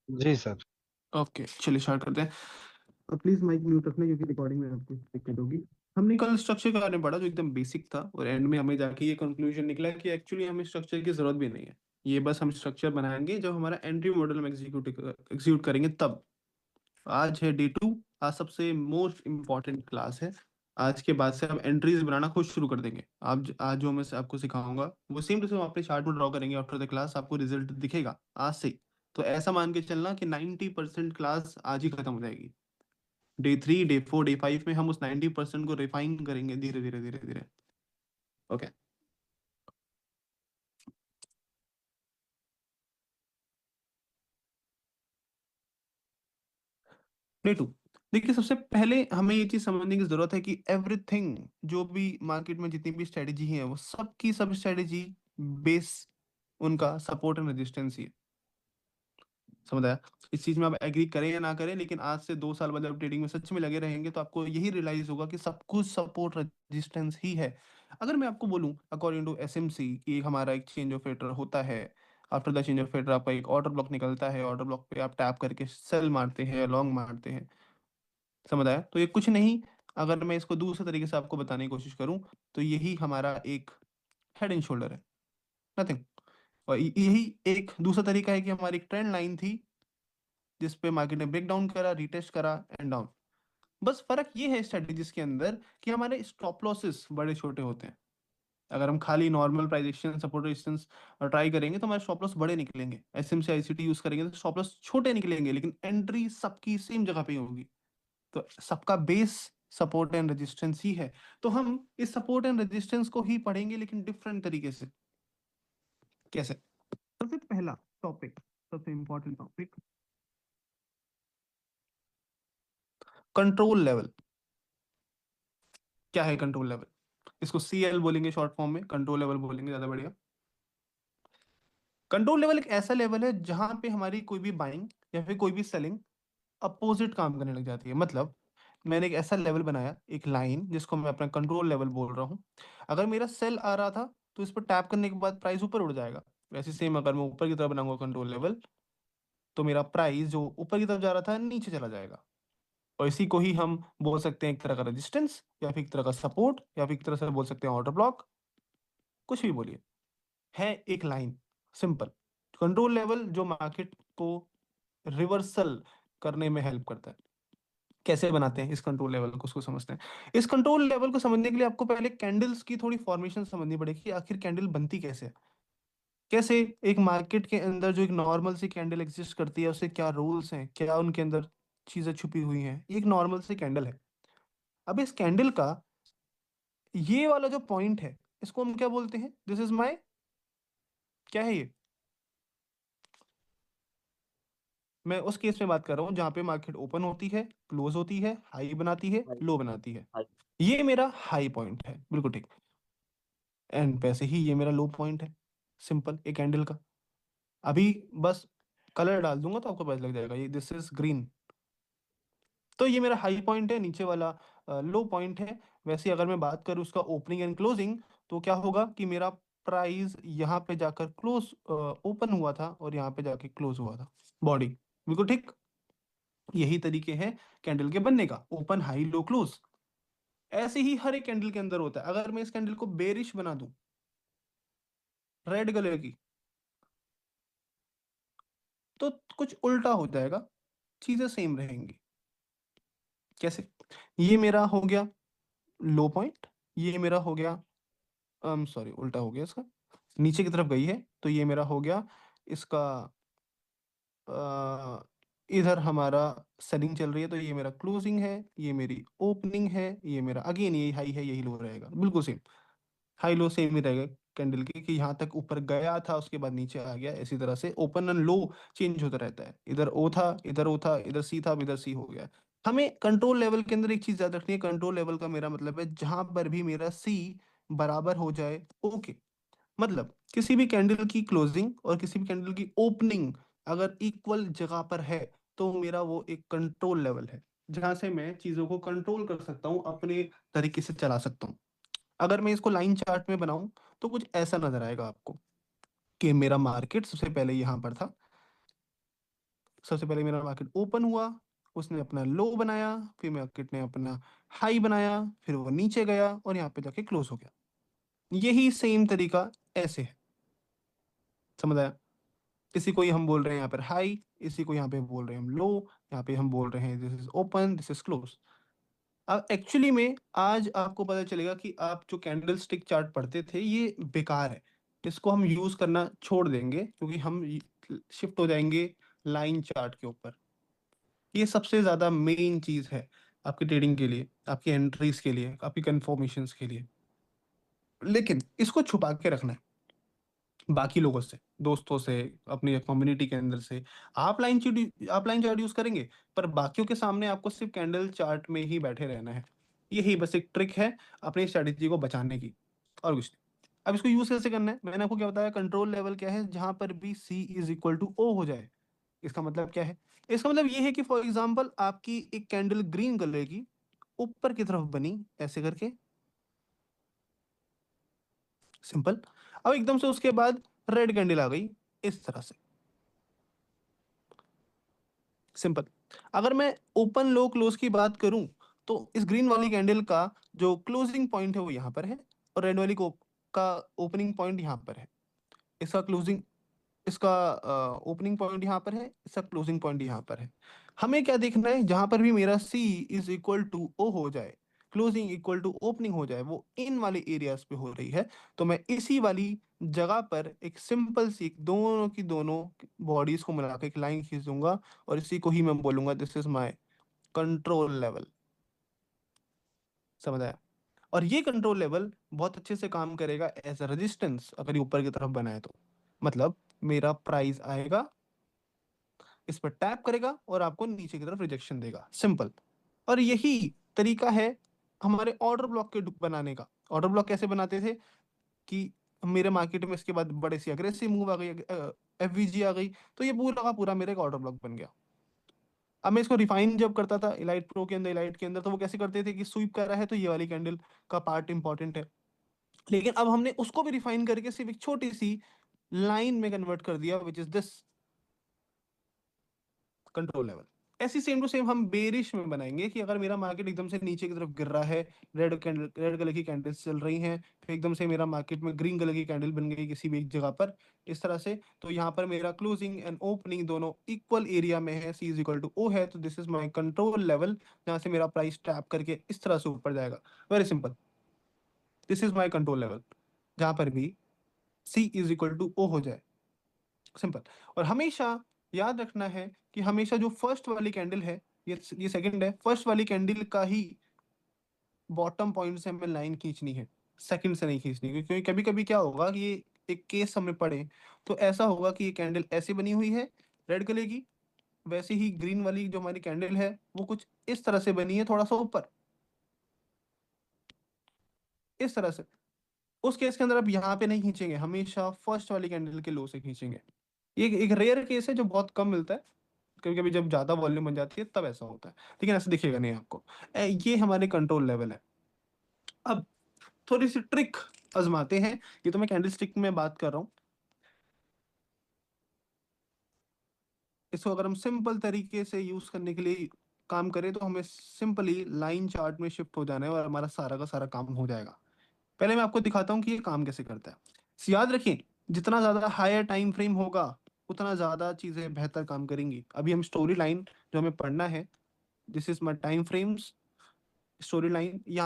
जी sir. Okay, चलिए start करते हैं। प्लीज माइक म्यूट रखना क्योंकि रिकॉर्डिंग में आपको दिक्कत होगी। हमने कल स्ट्रक्चर के बारे में पढ़ा जो एकदम बेसिक था, और एंड में हमें जाके ये कंक्लूजन निकला कि एक्चुअली हमें स्ट्रक्चर की जरूरत भी नहीं है। ये बस हम स्ट्रक्चर बनाएंगे जब हमारा एंट्री मॉडल हम एग्जीक्यूट करेंगे तब। आज है डे 2। आज सबसे मोस्ट इम्पॉर्टेंट क्लास है। आज के बाद से हम एंट्रीज बनाना खुद शुरू कर देंगे। आज जो मैं आपको सिखाऊंगा वो सेम टू सेम अपने चार्ट में ड्रॉ करेंगे। आफ्टर द क्लास आपको रिजल्ट दिखेगा आज से ही। तो ऐसा मान के चलना कि 90% क्लास आज ही खत्म हो जाएगी। डे 3, डे 4, डे 5 में हम उस 90% को रिफाइन करेंगे धीरे धीरे धीरे धीरे। ओके। डे 2। देखिए, सबसे पहले हमें ये चीज समझने की जरूरत है कि एवरीथिंग जो भी मार्केट में जितनी भी स्ट्रेटेजी है वो सब की सब स्ट्रेटेजी बेस उनका सपोर्ट एंड रेजिस्टेंस ही है। समझ आया? इस चीज में आप एग्री करें या ना करें, लेकिन आज से 2 साल बाद जब ट्रेडिंग में सच में लगे रहेंगे तो आपको यही रियलाइज होगा कि सब कुछ सपोर्ट रेजिस्टेंस ही है। अगर मैं आपको बोलूं अकॉर्डिंग टू एसएमसी कि हमारा एक चेंज ऑफ एटर होता है। आफ्टर द चेंज ऑफ एटर आपका एक ऑर्डर ब्लॉक निकलता है। ऑर्डर ब्लॉक पे आप टैप करके सेल मारते हैं, लॉन्ग मारते हैं। समझ आया? तो ये कुछ नहीं। अगर मैं इसको दूसरे तरीके से आपको बताने की कोशिश करूं तो यही हमारा एक हेड एंड शोल्डर है, नथिंग। और यही एक दूसरा तरीका है कि हमारी एक ट्रेंड लाइन थी जिस पे मार्केट ने ब्रेक डाउन करा, रिटेस्ट करा एंड डाउन। बस फर्क ये है स्ट्रेटेजीज के अंदर कि हमारे स्टॉप लॉसेस बड़े छोटे होते हैं। अगर हम खाली normal price action support resistance try करेंगे तो हमारे स्टॉप लॉस बड़े निकलेंगे। एसएमसी आईसीटी यूज करेंगे तो स्टॉप लॉस छोटे निकलेंगे, लेकिन एंट्री सबकी सेम जगह पे होगी। तो सबका बेस सपोर्ट एंड रेजिस्टेंस ही है। तो हम इस सपोर्ट एंड रेजिस्टेंस को ही पढ़ेंगे लेकिन डिफरेंट तरीके से। कैसे? सबसे पहला टॉपिक, सबसे इंपॉर्टेंट टॉपिक, कंट्रोल लेवल। क्या है कंट्रोल लेवल? इसको सीएल बोलेंगे शॉर्ट फॉर्म में, कंट्रोल लेवल बोलेंगे ज्यादा बढ़िया। कंट्रोल लेवल एक ऐसा लेवल है जहां पे हमारी कोई भी बाइंग या फिर कोई भी सेलिंग अपोजिट काम करने लग जाती है। मतलब मैंने एक ऐसा लेवल बनाया, एक लाइन जिसको मैं अपना कंट्रोल लेवल बोल रहा हूँ। अगर मेरा सेल आ रहा था तो इस पर टैप करने के बाद प्राइस ऊपर उड़ जाएगा। वैसे सेम अगर मैं ऊपर की तरफ बनाऊंगा कंट्रोल लेवल तो मेरा प्राइस जो ऊपर की तरफ जा रहा था नीचे चला जाएगा। और इसी को ही हम बोल सकते हैं एक तरह का रेजिस्टेंस, या फिर एक तरह का सपोर्ट, या फिर एक तरह से बोल सकते हैं ऑर्डर ब्लॉक। कुछ भी बोलिए, है एक लाइन, सिंपल। कंट्रोल लेवल जो मार्केट को रिवर्सल करने में हेल्प करता है। कैसे बनाते हैं इस कंट्रोल लेवल को, उसको समझते हैं। इस कंट्रोल लेवल को समझने के लिए आपको पहले कैंडल्स की थोड़ी फॉर्मेशन समझनी पड़ेगी कि आखिर कैंडल बनती कैसे है। कैसे एक मार्केट के अंदर जो एक नॉर्मल सी कैंडल एग्जिस्ट करती है उससे क्या रूल्स हैं, क्या उनके अंदर चीजें छुपी हुई हैं। ये एक नॉर्मल सी कैंडल है। अब इस कैंडल का ये वाला जो पॉइंट है इसको हम क्या बोलते हैं? दिस इज माय, क्या है ये? मैं उस केस में बात कर रहा हूं जहां पे मार्केट ओपन होती है, क्लोज होती है, हाई बनाती है, हाय। लो बनाती है। हाय। ये मेरा हाई पॉइंट है, बिल्कुल ठीक। एंड वैसे ही ये मेरा लो पॉइंट है, सिंपल एक कैंडल का। अभी बस कलर डाल दूंगा तो आपको पता लग जाएगा, ये दिस इज ग्रीन। तो ये मेरा हाई पॉइंट है, नीचे वाला लो पॉइंट है। वैसे अगर मैं बात करूँ उसका ओपनिंग एंड क्लोजिंग तो क्या होगा कि मेरा प्राइस यहाँ पे जाकर क्लोज ओपन हुआ था और यहाँ पे जाके क्लोज हुआ था, बॉडी। बिल्कुल ठीक। यही तरीके हैं कैंडल के बनने का, ओपन हाई लो क्लोज। ऐसे ही हर एक कैंडल के अंदर होता है। अगर मैं इस कैंडल को बेरिश बना दूं, रेड कलर की, तो कुछ उल्टा हो जाएगा, चीजें सेम रहेंगी। कैसे? ये मेरा हो गया लो पॉइंट, ये मेरा हो गया, सॉरी उल्टा हो गया इसका, नीचे की तरफ गई है तो ये मेरा हो गया इसका, अ, इधर हमारा सेलिंग चल रही है तो ये मेरा क्लोजिंग है, ये मेरी ओपनिंग है, ये मेरा अगेन यही हाई है यही लो रहेगा, बिल्कुल सेम। हाई लो सेम ही रहेगा कैंडल के, कि यहाँ तक ऊपर गया था उसके बाद नीचे आ गया। इसी तरह से ओपन एंड लो चेंज होता रहता है। इधर ओ था, इधर ओ था, इधर सी था, अब इधर सी हो गया। हमें कंट्रोल लेवल के अंदर एक चीज याद रखनी है। कंट्रोल लेवल का मेरा मतलब है जहां पर भी मेरा सी बराबर हो जाए ओके। मतलब किसी भी कैंडल की क्लोजिंग और किसी भी कैंडल की ओपनिंग अगर इक्वल जगह पर है तो मेरा वो एक कंट्रोल लेवल है जहां से मैं चीजों को कंट्रोल कर सकता हूँ, अपने तरीके से चला सकता हूँ। अगर मैं इसको लाइन चार्ट में बनाऊं तो कुछ ऐसा नजर आएगा आपको कि मेरा मार्केट सबसे पहले यहाँ पर था, सबसे पहले मेरा मार्केट ओपन हुआ, उसने अपना लो बनाया, फिर मार्केट ने अपना हाई बनाया, फिर वो नीचे गया और यहाँ पे जाके क्लोज हो गया। यही सेम तरीका ऐसे है, समझ आया? इसी को ही हम बोल रहे हैं यहाँ पर हाई, इसी को यहाँ पे बोल रहे हैं हम लो, यहाँ पे हम बोल रहे हैं this is open, this is close. अब एक्चुअली में आज आपको पता चलेगा कि आप जो कैंडल स्टिक चार्ट पढ़ते थे ये बेकार है, इसको हम यूज करना छोड़ देंगे, क्योंकि हम शिफ्ट हो जाएंगे लाइन चार्ट के ऊपर। ये सबसे ज्यादा मेन चीज है आपकी ट्रेडिंग के लिए, आपकी एंट्रीज के लिए, आपकी कंफर्मेशंस के लिए। लेकिन इसको छुपा के रखना है बाकी लोगों से, दोस्तों से, अपनी कम्युनिटी के अंदर से। आप लाइन चार्ट यूज करेंगे, पर बाकियों के सामने आपको सिर्फ कैंडल चार्ट में ही बैठे रहना है। यही बस एक ट्रिक है अपनी स्ट्रेटेजी को बचाने की, और कुछ नहीं। अब इसको यूज कैसे करना है, मैंने आपको क्या बताया, कंट्रोल लेवल क्या है, जहां पर भी सी इज इक्वल टू ओ हो जाए। इसका मतलब क्या है? इसका मतलब ये है कि फॉर एग्जाम्पल आपकी एक कैंडल ग्रीन कलर की ऊपर की तरफ बनी ऐसे करके, सिंपल। अब एकदम से उसके बाद रेड कैंडल आ गई इस तरह से, सिंपल। अगर मैं ओपन लो क्लोज की बात करूं, तो इस ग्रीन वाली कैंडल का जो क्लोजिंग पॉइंट है वो यहां पर है, और रेड वाली को का ओपनिंग पॉइंट यहां पर है। इसका क्लोजिंग इसका ओपनिंग पॉइंट यहाँ पर है, इसका क्लोजिंग पॉइंट यहाँ पर है। हमें क्या देखना है, जहां पर भी मेरा सी इज इक्वल टू ओ हो जाए, क्लोजिंग इक्वल टू ओपनिंग हो जाए, वो इन वाले एरियाज पे हो रही है, तो मैं इसी वाली जगह पर एक सिंपल सी दोनों की दोनों बॉडीज को मिला के एक लाइन खींच दूंगा, और इसी को ही मैं बोलूंगा this is my control level. समझ आया? और ये कंट्रोल लेवल बहुत अच्छे से काम करेगा एज अ रेजिस्टेंस, अगर ये ऊपर की तरफ बनाए तो। मतलब मेरा प्राइस आएगा, इस पर टैप करेगा और आपको नीचे की तरफ रिजेक्शन देगा, सिंपल। और यही तरीका है हमारे ऑर्डर ब्लॉक के बनाने का। ऑर्डर ब्लॉक कैसे बनाते थे कि मेरे मार्केट में इसके बाद बड़े सी अग्रेसिव मूव आ गई, एफवीजी आ गई, तो ये पूरा का पूरा मेरे एक ऑर्डर ब्लॉक बन गया। अब मैं इसको रिफाइन जब करता था इलाइट प्रो के अंदर, इलाइट के अंदर, तो वो कैसे करते थे कि स्वीप कर रहा है तो ये वाली कैंडल का पार्ट इंपॉर्टेंट है। लेकिन अब हमने उसको भी रिफाइन करके सिर्फ एक छोटी सी लाइन में कन्वर्ट कर दिया, which is this control level. ऐसी सेम टू सेम हम बेरिश में बनाएंगे कि अगर मेरा मार्केट एकदम से नीचे की तरफ गिर रहा है, रेड कलर की कैंडल्स चल रही हैं, फिर एकदम से मेरा मार्केट में ग्रीन कलर की कैंडल बन गई किसी भी एक जगह पर इस तरह से, तो यहाँ पर मेरा क्लोजिंग एंड ओपनिंग दोनों इक्वल एरिया में है, सी इज इक्वल टू ओ है, तो this is my control level, जहाँ से मेरा प्राइस टैप करके इस तरह से ऊपर जाएगा। Very simple, this is my control level, जहाँ पर भी सी इज इक्वल टू ओ हो जाए, सिंपल। और हमेशा याद रखना है कि हमेशा जो फर्स्ट वाली कैंडल है, ये सेकंड है, फर्स्ट वाली कैंडल का ही बॉटम पॉइंट से हमें लाइन खींचनी है, सेकंड से नहीं खींचनी, क्योंकि कभी कभी क्या होगा कि ये एक केस हमें पड़े, तो ऐसा होगा कि ये कैंडल ऐसे बनी हुई है रेड कलर की, वैसे ही ग्रीन वाली जो हमारी कैंडल है वो कुछ इस तरह से बनी है, थोड़ा सा ऊपर इस तरह से। उस केस के अंदर आप यहाँ पे नहीं खींचेंगे, हमेशा फर्स्ट वाली कैंडल के लो से खींचेंगे। ये एक रेयर केस है जो बहुत कम मिलता है, कभी कभी जब ज्यादा वॉल्यूम बन जाती है तब ऐसा होता है, लेकिन ऐसा दिखेगा नहीं आपको। ये हमारे कंट्रोल लेवल है। अब थोड़ी सी ट्रिक आजमाते हैं, ये तो मैं कैंडल स्टिक में बात कर रहा हूँ। इसको अगर हम सिंपल तरीके से यूज करने के लिए काम करें, तो हमें सिंपली लाइन चार्ट में शिफ्ट हो जाना है और हमारा सारा का सारा काम हो जाएगा। पहले मैं आपको दिखाता हूँ कि ये काम कैसे करता है। याद रखें, जितना ज्यादा हायर टाइम फ्रेम होगा उतना ज्यादा चीजें बेहतर काम करेंगी। अभी हम स्टोरी लाइन जो हमें पढ़ना है, this is my time frames, story line, यहाँ